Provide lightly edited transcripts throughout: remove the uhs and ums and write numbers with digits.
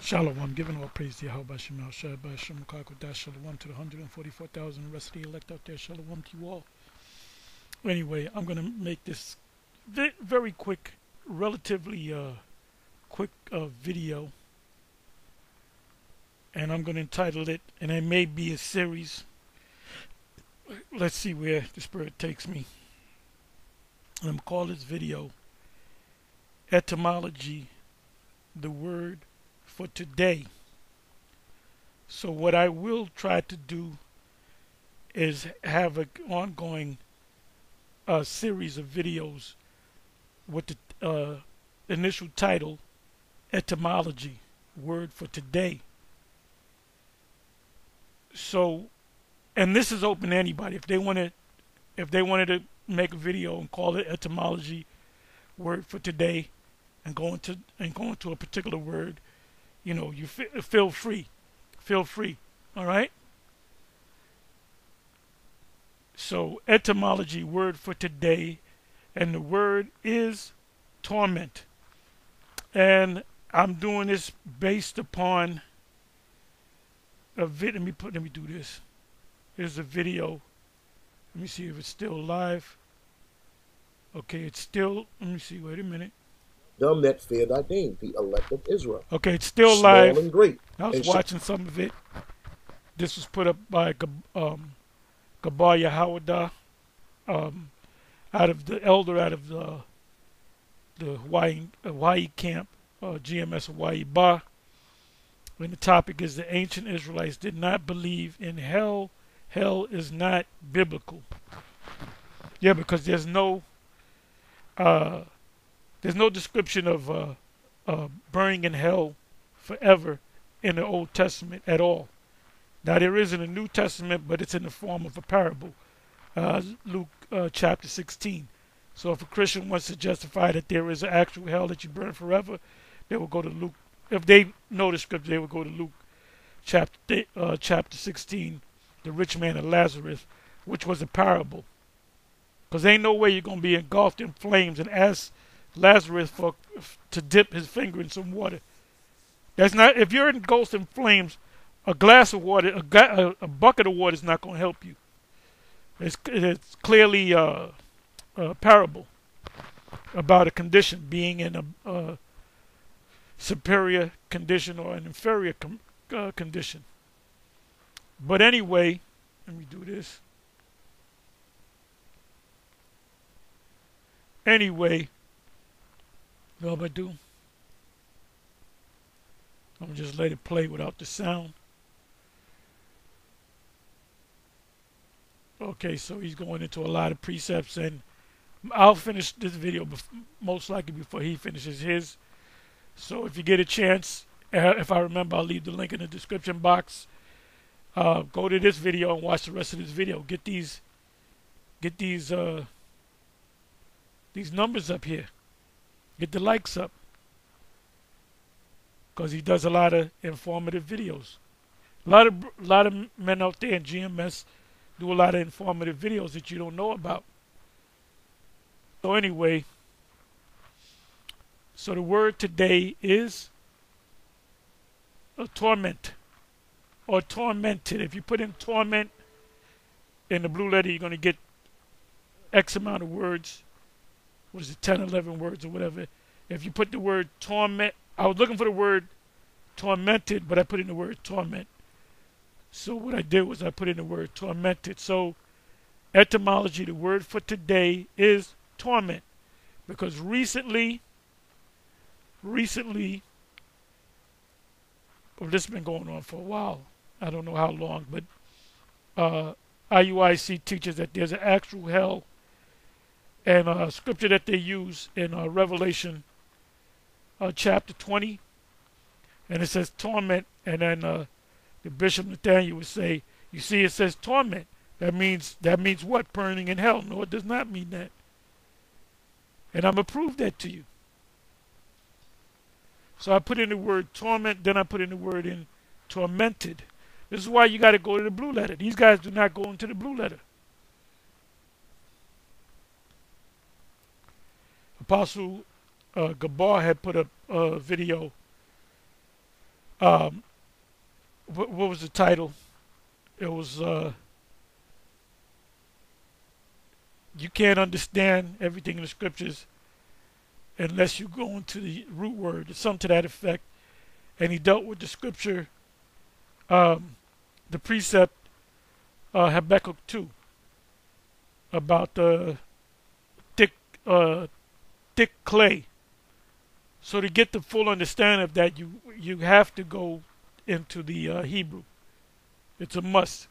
Shalom, giving all praise to Yahweh Shemel Shai by Shem Dash Shalom to the 144,000 rest of the elect out there. Shalom to you all. Anyway, I'm going to make this very quick, relatively quick video, and I'm going to entitle it, and it may be a series. Let's see where the Spirit takes me. I'm going to call this video Etymology, the word for today. So what I will try to do is have an ongoing series of videos with the initial title Etymology, word for today. So, and this is open to anybody. If they wanted to make a video and call it Etymology, word for today, and go into a particular word, you know, you feel free. All right. So etymology, word for today, and the word is torment. And I'm doing this based upon a vid. Let me do this. Here's a video. Let me see if it's still live. Okay, it's still. Let me see. Wait a minute. Them that fear thy name, the elect of Israel. Okay, it's still Small live. and great. I was And watching some of it. This was put up by Gabar Yahawada, out of the elder out of the Hawaii camp, GMS Hawaii Ba. And the topic is the ancient Israelites did not believe in hell. Hell is not biblical. Yeah, because there's no description of burning in hell forever in the Old Testament at all. Now there is in the New Testament, but it's in the form of a parable, Luke chapter 16. So if a Christian wants to justify that there is an actual hell that you burn forever, they will go to Luke. If they know the scripture, they will go to Luke chapter 16, the rich man and Lazarus, which was a parable. Because ain't no way you're going to be engulfed in flames and ask Lazarus to dip his finger in some water. That's not. If you're engulfed in flames, a glass of water, a bucket of water is not going to help you. It's clearly a parable about a condition, being in a superior condition or an inferior condition. But anyway, let me do this. Anyway, what am I do? I'm gonna just let it play without the sound. Okay, so he's going into a lot of precepts, and I'll finish this video most likely before he finishes his. So if you get a chance, if I remember, I'll leave the link in the description box. Go to this video and watch the rest of this video. Get these numbers up here. Get the likes up, because he does a lot of informative videos. A lot of men out there in GMS do a lot of informative videos that you don't know about. So anyway, so the word today is a torment or tormented. If you put in torment in the blue letter, you're going to get X amount of words. What is it, 10, 11 words or whatever. If you put the word torment, I was looking for the word tormented, but I put in the word torment. So what I did was I put in the word tormented. So etymology, the word for today is torment. Because recently, well, this has been going on for a while. I don't know how long, but IUIC teaches that there's an actual hell, and a scripture that they use in Revelation chapter 20, and it says torment, and then the Bishop Nathaniel would say, you see, it says torment. That means what? Burning in hell. No, it does not mean that. And I'm going to prove that to you. So I put in the word torment, then I put in the word in tormented. This is why you got to go to the blue letter. These guys do not go into the blue letter. Apostle Gabar had put up a video Um, what was the title? It was you can't understand everything in the scriptures unless you go into the root word, or something to that effect. And he dealt with the scripture, um, the precept Habakkuk 2 about the thick, uh, thick clay. So to get the full understanding of that, you have to go into the Hebrew. It's a must.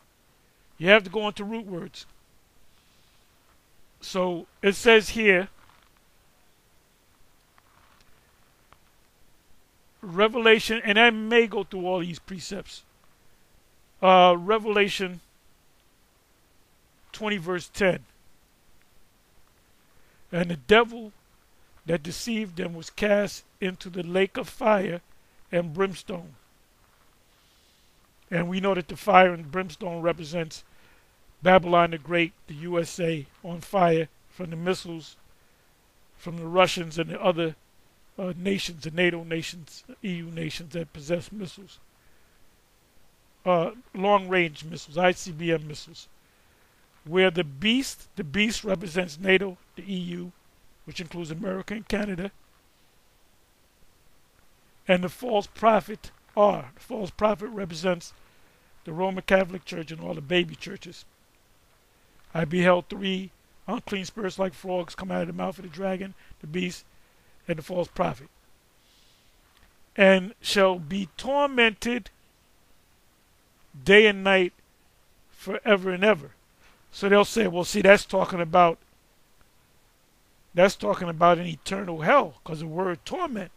You have to go into root words. So it says here, Revelation, and I may go through all these precepts. Revelation 20 verse 10. And the devil that deceived them was cast into the lake of fire and brimstone. And we know that the fire and brimstone represents Babylon the Great, the USA on fire from the missiles from the Russians and the other nations, the NATO nations, EU nations that possess missiles. Long-range missiles, ICBM missiles. Where the beast represents NATO, the EU, which includes America and Canada, and the false prophet R. The false prophet represents the Roman Catholic Church and all the baby churches. I beheld 3 unclean spirits like frogs come out of the mouth of the dragon, the beast, and the false prophet, and shall be tormented day and night forever and ever. So they'll say, well, see, that's talking about an eternal hell, because the word torment.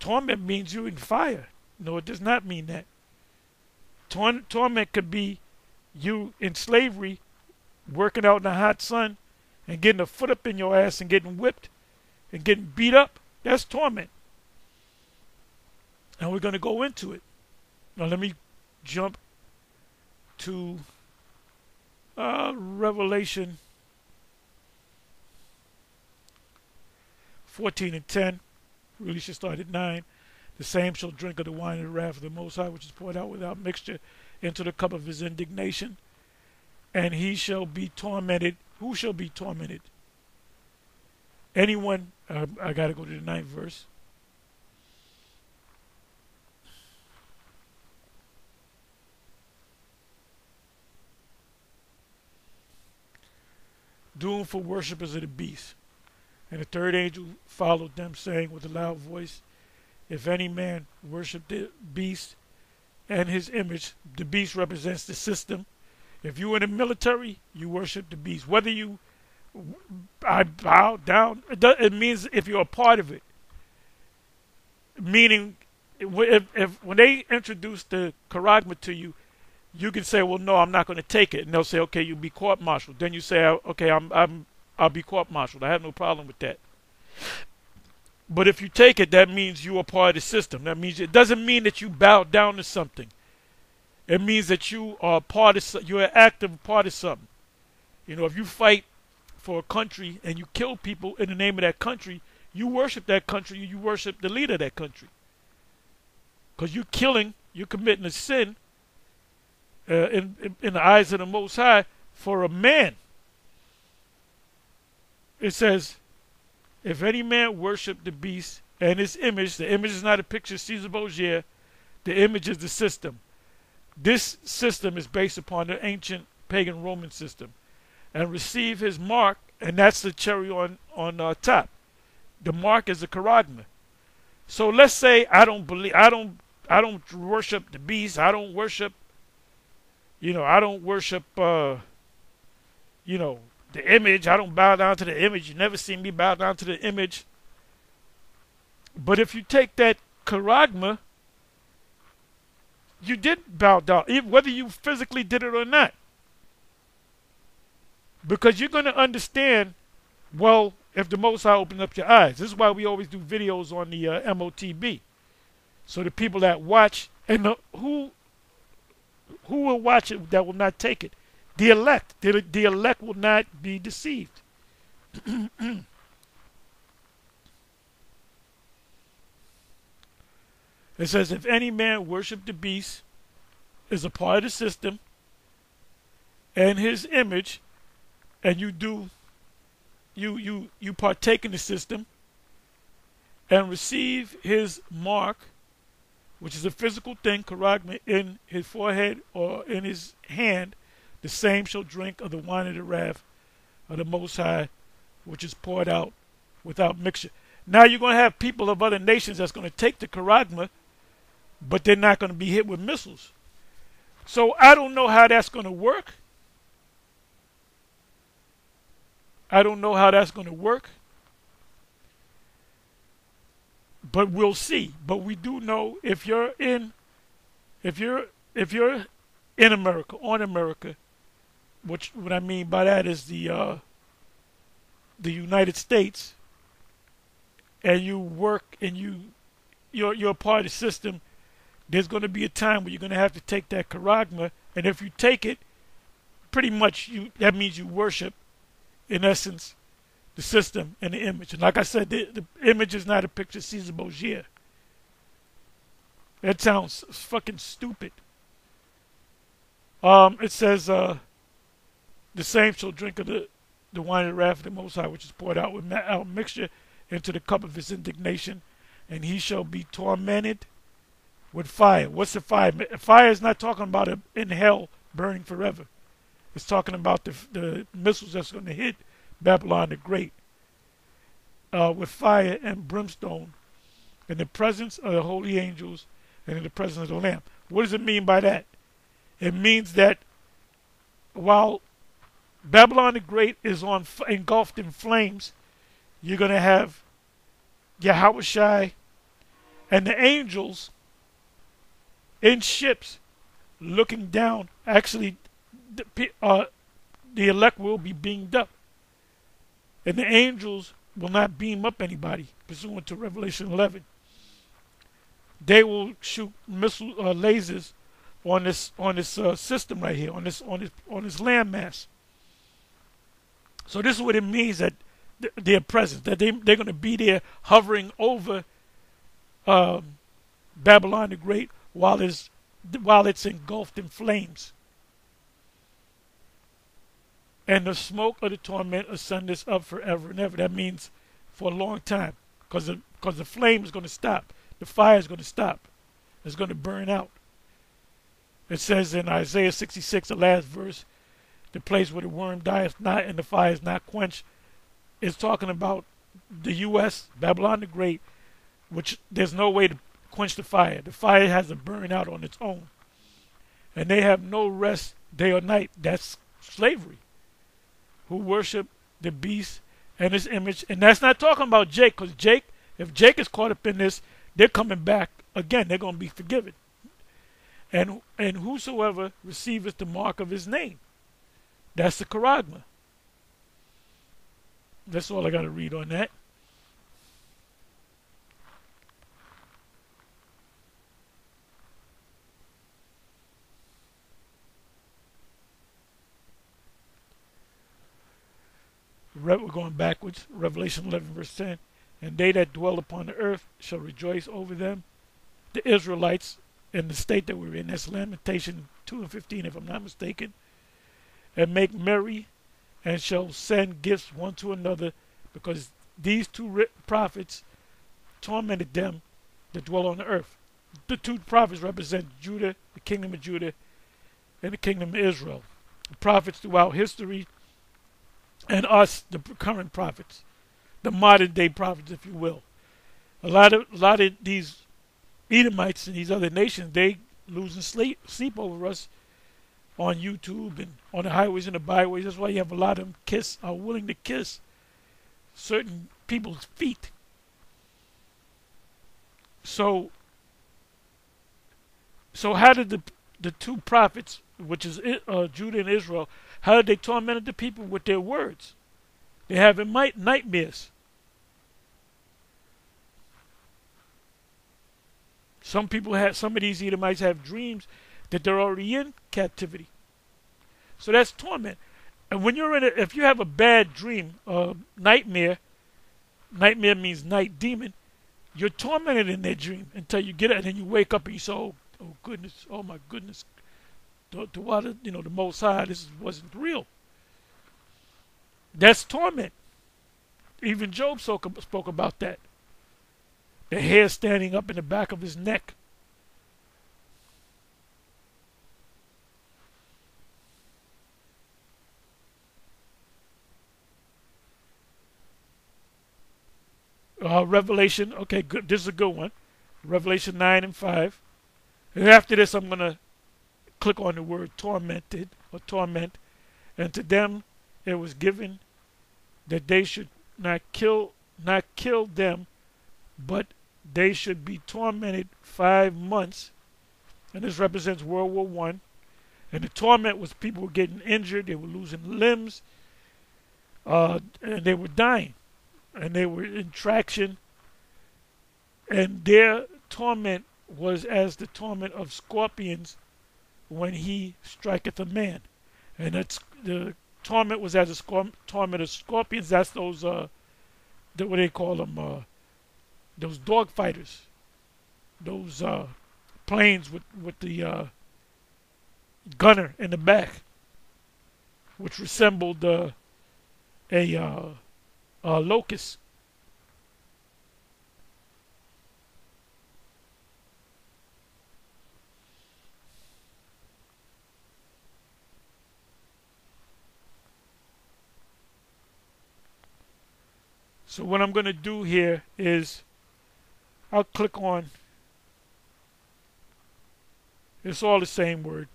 Torment means you in fire. No, it does not mean that. Torment could be you in slavery, working out in the hot sun, and getting a foot up in your ass and getting whipped and getting beat up. That's torment. And we're going to go into it. Now let me jump to Revelation 14 and 10. Really should start at 9. The same shall drink of the wine of the wrath of the Most High, which is poured out without mixture into the cup of his indignation. And he shall be tormented. Who shall be tormented? Anyone. I got to go to the 9th verse. Doomed for worshippers of the beast. And the third angel followed them, saying with a loud voice, if any man worship the beast and his image, the beast represents the system. If you're in the military, you worship the beast. Whether I bow down, it means if you're a part of it. Meaning, if when they introduce the charagma to you, you can say, well, no, I'm not going to take it. And they'll say, okay, you'll be court-martialed. Then you say, okay, I'll be court-martialed. I have no problem with that. But if you take it, that means you are part of the system. That means it doesn't mean that you bow down to something. It means that you are part of. You're an active part of something. You know, if you fight for a country and you kill people in the name of that country, you worship that country. You worship the leader of that country. Because you're killing, you're committing a sin in the eyes of the Most High for a man. It says, if any man worship the beast and his image, the image is not a picture of Caesar Borgia, the image is the system. This system is based upon the ancient pagan Roman system, and receive his mark, and that's the cherry on top. The mark is the charagma. So let's say I don't worship the beast. I don't worship, I don't worship, the image. I don't bow down to the image. You never see me bow down to the image. But if you take that charagma, you did bow down, whether you physically did it or not. Because you're going to understand, well, if the Most High opened up your eyes. This is why we always do videos on the MOTB. So the people that watch, and who will watch it that will not take it? The elect. The elect will not be deceived. It says, if any man worship the beast, is a part of the system, and his image, and you partake in the system, and receive his mark, which is a physical thing, charagma, in his forehead or in his hand, the same shall drink of the wine of the wrath of the Most High, which is poured out without mixture. Now you're going to have people of other nations that's going to take the charagma, but they're not going to be hit with missiles. So I don't know how that's going to work. I don't know how that's going to work. But we'll see. But we do know if you're in America, on America, which what I mean by that is the United States, and you work and you're a part of the system, there's going to be a time where you're going to have to take that charagma, and if you take it, pretty much that means you worship, in essence, the system and the image. And like I said, the image is not a picture of Caesar Borgia. That sounds fucking stupid. It says, the same shall drink of the wine of the wrath of the Most High, which is poured out without mixture into the cup of his indignation, and he shall be tormented with fire. What's the fire? Fire is not talking about in hell burning forever. It's talking about the missiles that's going to hit Babylon the Great, with fire and brimstone in the presence of the holy angels and in the presence of the Lamb. What does it mean by that? It means that while Babylon the Great is engulfed in flames, you're going to have Yahushai and the angels in ships looking down. Actually, the elect will be beamed up. And the angels will not beam up anybody, pursuant to Revelation 11. They will shoot missile lasers on this system right here, on this landmass. So this is what it means that their presence, that they're going to be there hovering over Babylon the Great while it's engulfed in flames. And the smoke of the torment ascendeth up forever and ever. That means for a long time, because the flame is going to stop. The fire is going to stop. It's going to burn out. It says in Isaiah 66, the last verse, the place where the worm dieth not and the fire is not quenched, is talking about the U.S., Babylon the Great, which there's no way to quench the fire. The fire has to burn out on its own. And they have no rest day or night. That's slavery. Who worship the beast and his image. And that's not talking about Jake, because if Jake is caught up in this, they're coming back again. They're going to be forgiven. And whosoever receiveth the mark of his name. That's the charagma. That's all I got to read on that. We're going backwards. Revelation 11 verse 10. And they that dwell upon the earth shall rejoice over them. The Israelites in the state that we're in. That's Lamentation 2 and 15 if I'm not mistaken. And make merry and shall send gifts one to another, because these two prophets tormented them that dwell on the earth. The two prophets represent Judah, the kingdom of Judah, and the kingdom of Israel. The prophets throughout history, and us, the current prophets, the modern day prophets, if you will. A lot of these Edomites and these other nations, they losing sleep over us on YouTube and on the highways and the byways. That's why you have a lot of them are willing to kiss certain people's feet. So how did the two prophets, which is Judah and Israel, how did they torment the people with their words? They have nightmares. Some of these Edomites have dreams that they're already in captivity. So that's torment. And when if you have a bad dream, nightmare means night demon, You're tormented in that dream until you get it, and then you wake up and you say, oh goodness, oh my goodness, to what, the Most High, this wasn't real. That's torment. Even Job spoke about that. The hair standing up in the back of his neck. Revelation, okay, good. This is a good one. Revelation 9 and 5. And after this, I'm going to click on the word tormented or torment. And to them it was given that they should not kill them, but they should be tormented 5 months. And this represents World War I. And the torment was people were getting injured, they were losing limbs, and they were dying. And they were in traction. And their torment was as the torment of scorpions when he striketh a man. And that's the torment was as a torment of scorpions. That's those what they call them, those dog fighters, those planes with the gunner in the back, which resembled a locust. So what I'm going to do here is I'll click on, it's all the same word.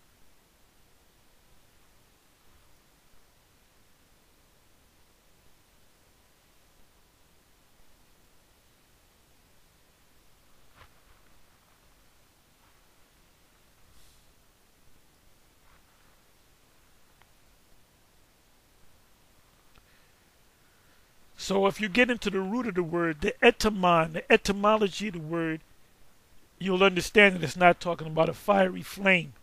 So if you get into the root of the word, the etymology of the word, you'll understand that it's not talking about a fiery flame.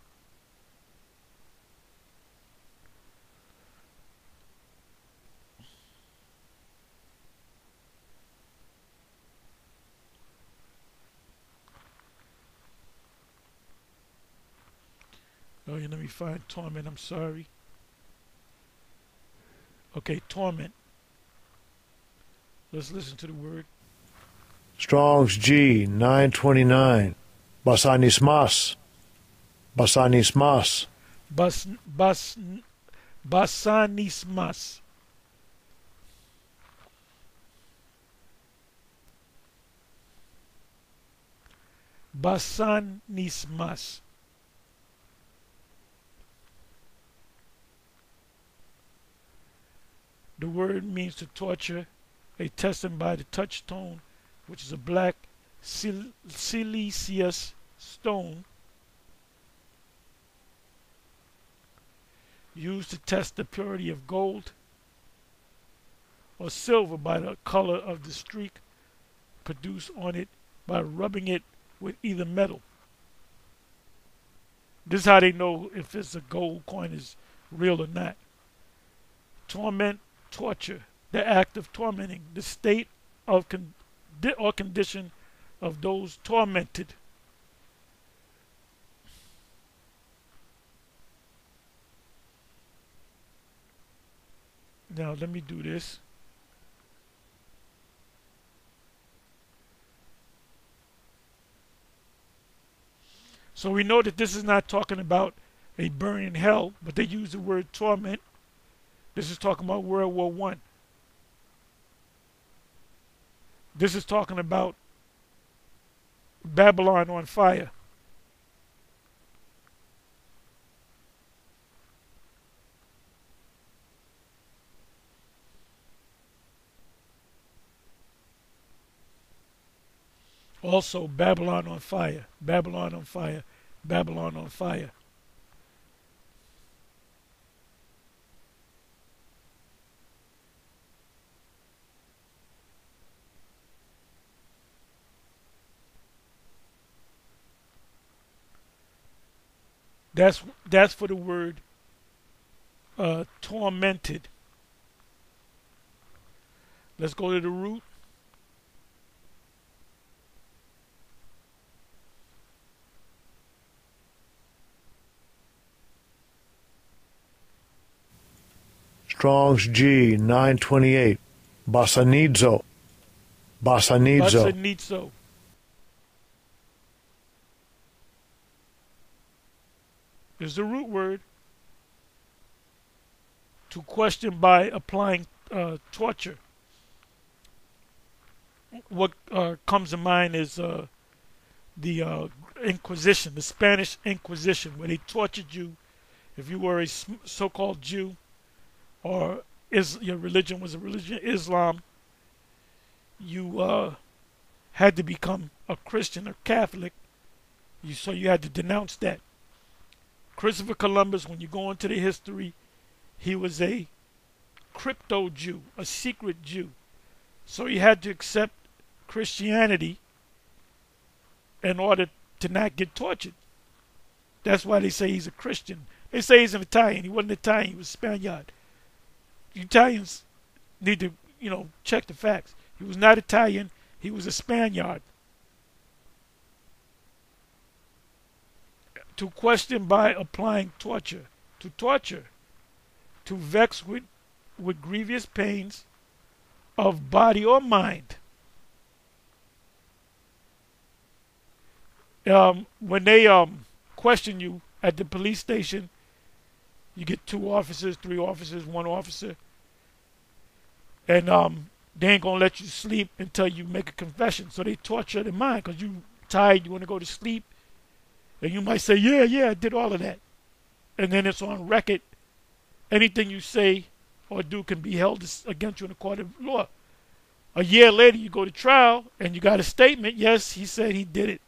Oh, yeah, let me find torment. I'm sorry. Okay, torment. Let's listen to the word. Strong's G 929. Basanismas. Basanismas. Basanismas. Basanismas. The word means to torture, a testing by the touchstone, which is a black siliceous stone used to test the purity of gold or silver by the color of the streak produced on it by rubbing it with either metal. This is how they know if it's a gold coin is real or not. Torment, torture, the act of tormenting, the state of or condition of those tormented. Now let me do this. So we know that this is not talking about a burning hell, but they use the word torment. This is talking about World War I. This is talking about Babylon on fire. Also, Babylon on fire, Babylon on fire, Babylon on fire. That's for the word tormented. Let's go to the root. Strong's G 928. Basanidzo. Basanidzo. Basanizo. Is the root word. To question by applying torture. What comes to mind is the Inquisition, the Spanish Inquisition, where they tortured you if you were a so-called Jew, or your religion was a religion of Islam. You had to become a Christian or Catholic. So you had to denounce that. Christopher Columbus, when you go into the history, he was a crypto Jew, a secret Jew. So he had to accept Christianity in order to not get tortured. That's why they say he's a Christian. They say he's an Italian. He wasn't Italian, he was Spaniard. Italians need to, check the facts. He was not Italian, he was a Spaniard. To question by applying torture. To torture. To vex with grievous pains of body or mind. When they question you at the police station, you get 2 officers, 3 officers, 1 officer, and they ain't gonna let you sleep until you make a confession. So they torture the mind because you tired, you want to go to sleep, and you might say, yeah, I did all of that, and then it's on record. Anything you say or do can be held against you in a court of law. A year later, you go to trial, and you got a statement, yes, he said he did it.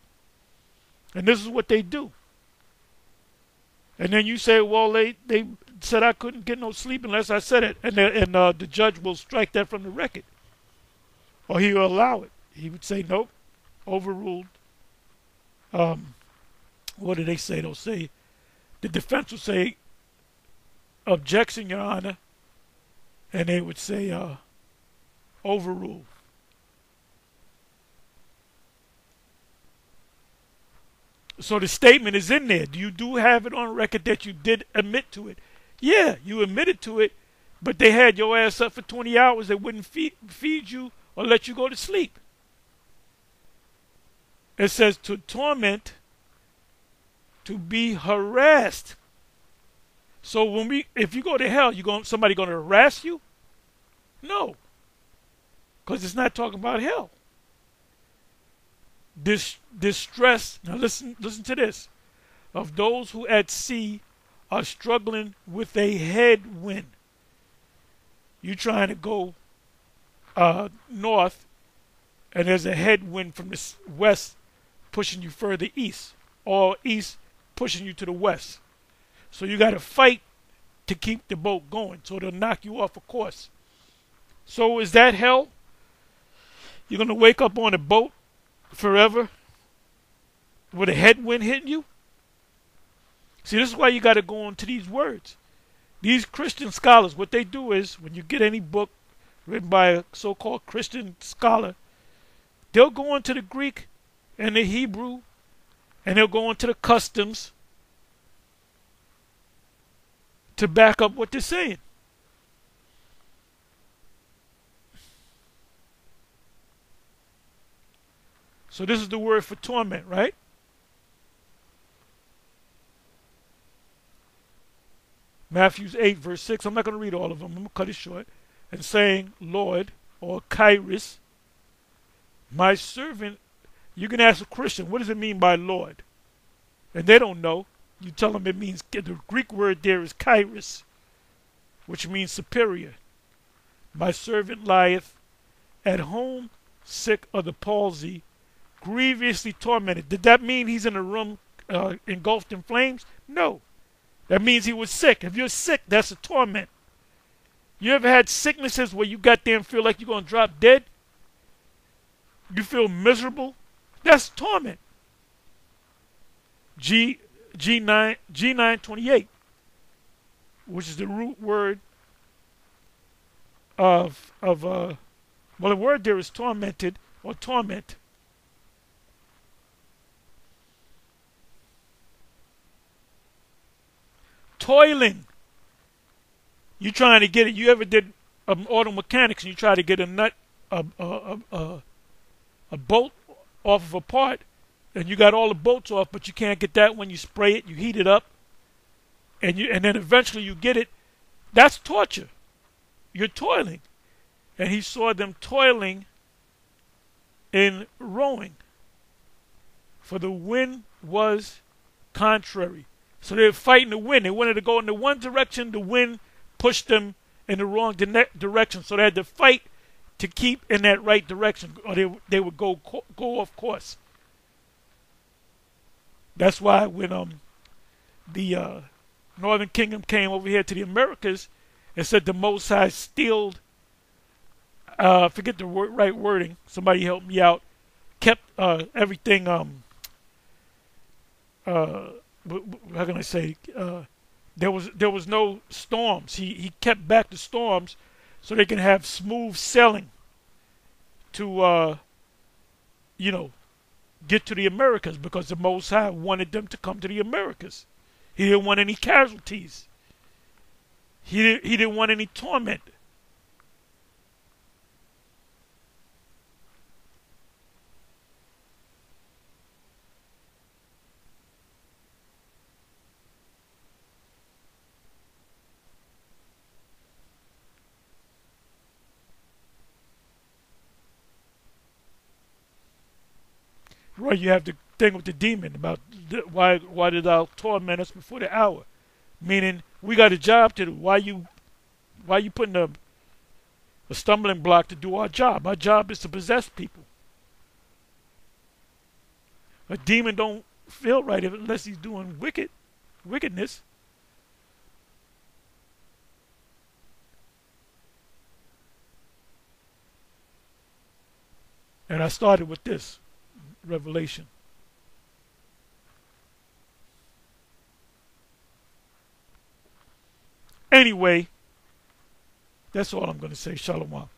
And this is what they do. And then you say, well, they said I couldn't get no sleep unless I said it. And the judge will strike that from the record. Or he will allow it. He would say, nope, overruled. What do they say? They'll say, the defense will say, objection, Your Honor. And they would say, overruled. So the statement is in there. You do have it on record that you did admit to it. Yeah, you admitted to it, but they had your ass up for 20 hours. They wouldn't feed you or let you go to sleep. It says to torment, to be harassed. So if you go to hell, somebody going to harass you? No, because it's not talking about hell. Distress, now listen to this, of those who at sea are struggling with a headwind. You trying to go north, and there's a headwind from the west pushing you further east, or east pushing you to the west. So you got to fight to keep the boat going, so they'll knock you off a course. So is that hell? You're going to wake up on a boat forever with a headwind hitting you? See, this is why you got to go on to these words. These Christian scholars, what they do is, when you get any book written by a so-called Christian scholar, they'll go into the Greek and the Hebrew, and they'll go into the customs to back up what they're saying. So this is the word for torment, right? Matthew 8, verse 6. I'm not going to read all of them. I'm going to cut it short. And saying, Lord, or Kairos, my servant. You can ask a Christian, what does it mean by Lord? And they don't know. You tell them it means, the Greek word there is Kairos, which means superior. My servant lieth at home, sick of the palsy, grievously tormented. Did that mean he's in a room engulfed in flames? No. That means he was sick. If you're sick, that's a torment. You ever had sicknesses where you got there and feel like you're going to drop dead? You feel miserable? That's torment. G928, which is the root word of the word there is tormented or torment. Toiling. You trying to get it. You ever did auto mechanics and you try to get a nut, a bolt off of a part, and you got all the bolts off, but you can't get that when you spray it. You heat it up, and then eventually you get it. That's torture. You're toiling. And he saw them toiling in rowing, for the wind was contrary. So they were fighting the wind. They wanted to go in the one direction. The wind pushed them in the wrong direction. So they had to fight to keep in that right direction, or they would go off course. That's why when the Northern Kingdom came over here to the Americas, it said the Most High steeled, forget the right wording, somebody help me out, kept everything, how can I say, there was no storms. He kept back the storms so they can have smooth sailing to, get to the Americas, because the Most High wanted them to come to the Americas. He didn't want any casualties. He didn't want any torment. Right, you have the thing with the demon about why did thou torment us before the hour? Meaning we got a job to do. Why you putting a stumbling block to do our job? Our job is to possess people. A demon don't feel right unless he's doing wickedness. And I started with this revelation. Anyway, that's all I'm going to say. Shalom.